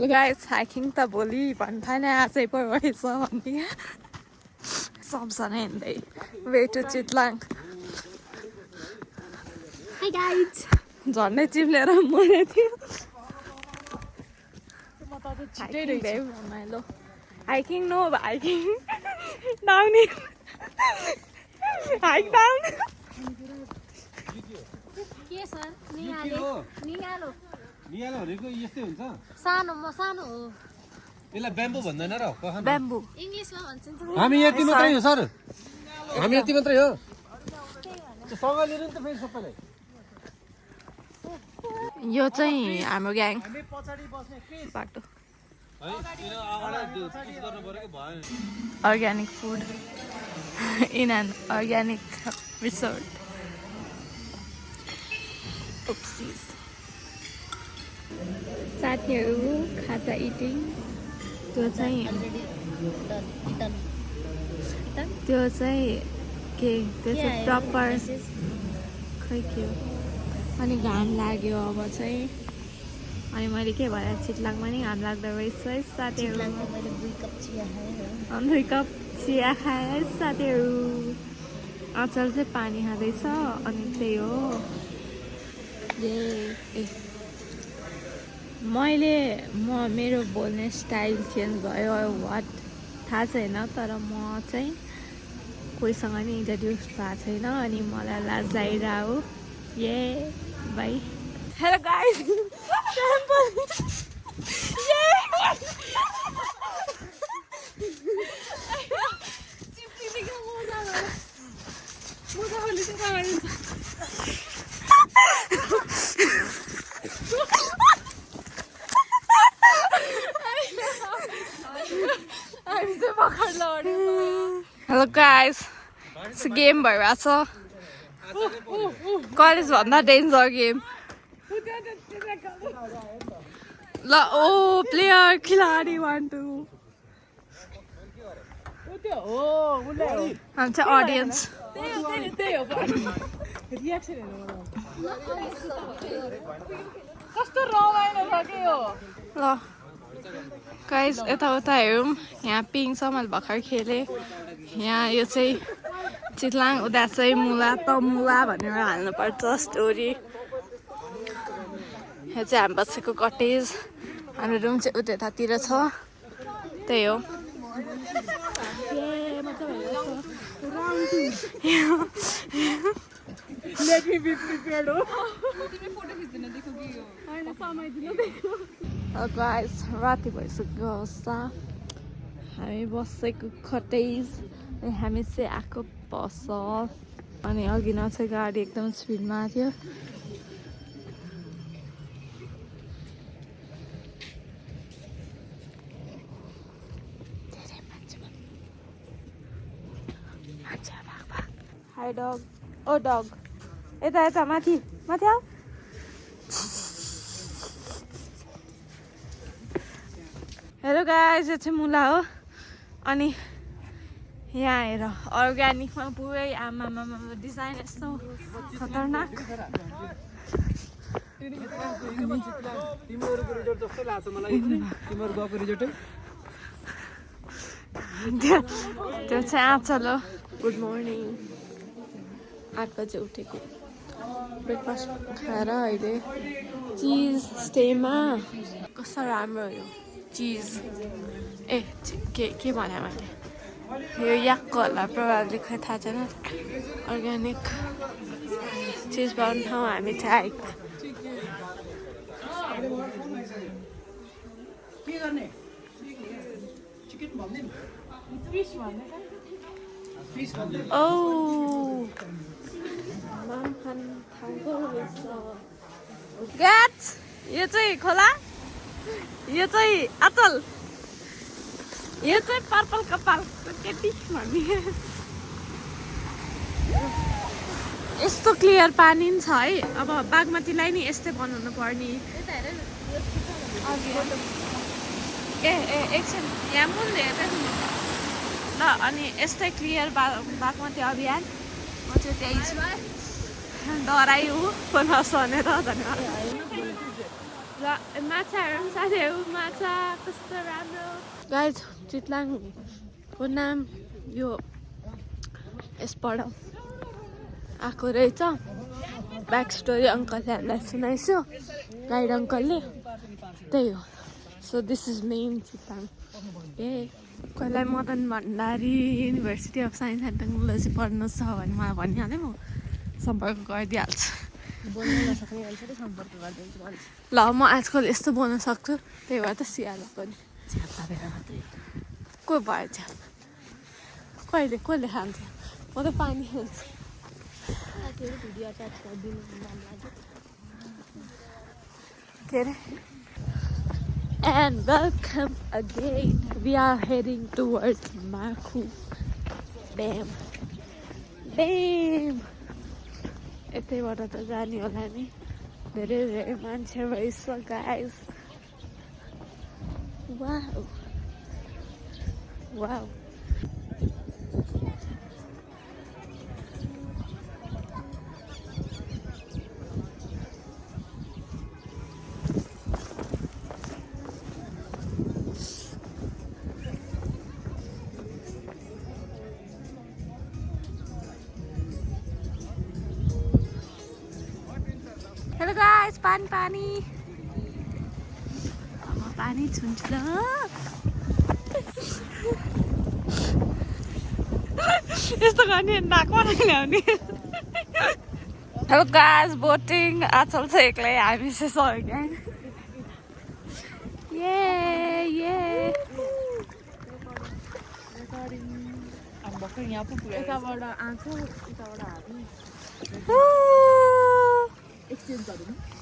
Hello guys, hiking त भोलि भन्नु थाले आजै पो रहेछ भन्ने सम्झना हिँड्दै way to Chitlang. Hi guys. झन्डै चिप्लेर मरेको थियो रमाइलो hiking no hiking down hike down के सर निगालो भनेको यस्तै हुन्छ सानो हो यसलाई ब्याम्बु भन्दैन र ब्याम्बु इंग्लिशमा भन्छन् हामी यति मात्रै हो सर हामी यति मात्रै हो सँगै लिनु नि त फेरि सबैलाई यो चाहिँ हाम्रो ग्याङ बाटो organic food in an organic resort ओप्सिस साथीहरू खाजा इटिङ त्यो चाहिँ के त्यो चाहिँ प्रपर खै के हो अनि घाम लाग्यो अब चाहिँ अनि मैले के भने चितलाङमा नि घाम लाग्दो रहेछ है साथीहरू 2 कप चिया खाएँ है साथीहरू अचल चाहिँ पानी खाँदैछ अनि त्यही हो मेरो बोल्ने स्टाइल चेन्ज भयो वाट थाहा छैन तर म चाहिँ कोहीसँग नि इन्ट्रोड्युस भएको छैन अनि मलाई लाज लागिरहेको ये bye hello guys Hello guys, it's a game भइरहेछ कलेज भन्दा डेन्जर गेम ल ओ प्लेयर खिलाडी 1 2 हामी चाहिँ अडियन्स ल गाइस यताउता हेरौँ यहाँ पिङ मैले भर्खर खेलेँ यहाँ यो चाहिँ चितलाङ उदा चाहिँ मुला त मुला भनेर हाल्नुपर्छ स्टोरी यहाँ चाहिँ हामी बसेको कटेज हाम्रो रुम चाहिँ उतातिर छ त्यही हो गाइस राति भइसक्यो अवस्था हामी बसेको कटेज हामी चाहिँ आएको बस अनि अघि न चाहिँ गाडी एकदम स्पिडमा थियो हाई डग ओ डग यता माथि आऊ हेलो गाइस यो चाहिँ मुला हो अनि यहाँ हेर अर्ग्यानिकमा पुरै आमामा डिजाइन यस्तो खतरनाक त्यो चाहिँ आँचल हो गुड मर्निङ 8 बजे उठेको ब्रेकफास्ट खाएर अहिले चिज स्टेमा कस्तो राम्रो हो चिज के भने मैले यो याकको होला प्रभावले खै थाहा छैन अर्ग्यानिक चिज पाउने ठाउँ हामी चाहिँ आएको यो चाहिँ खोला यो चाहिँ अचल यो चाहिँ पर्पल कपाल केटी भन्ने यस्तो क्लियर पानी नि छ है अब बागमतीलाई नि यस्तै बनाउनु पर्ने एकछिन यहाँ मुल हेर्दै ल अनि यस्तै क्लियर बागमती अभियान म चाहिँ त्यही छु डराइ हो नसनेर धन्यवाद ल माछाहरू पनि साथीहरू माछा कस्तो राम्रो गाइज चितलाङको नाम यो यसबाट आएको रहेछ ब्याक स्टोरी अङ्कलले हामीलाई सुनाइसो गाइड अङ्कलले त्यही हो so this is main Chitlang ए कसैलाई Madan Bhandari university of science and technology पढ्नु छ भने मलाई भनिहालेँ म सम्पर्क गरिदिइहाल्छु ल म आजकल यस्तो बोल्न सक्छु त्यही भएर त सियाला पनि को भयो झ्याल कहिले कसले खान्छ म त पानी खान्छु के अरे And welcome again. We are heading towards Makhu Dam. Dam! यतैबाट त जाने होला नि धेरै धेरै मान्छे रहेछ guys wow wow Hello guys, पानी अब पानी छुन्छु ल यस्तो गर्ने नाकमा ल्याउने Hello guys, boating आचल छ एक्लै हामी चाहिँ सक्यो ये यताबाट आउँछ यताबाट हामी एक्सचेन्ज गर्नु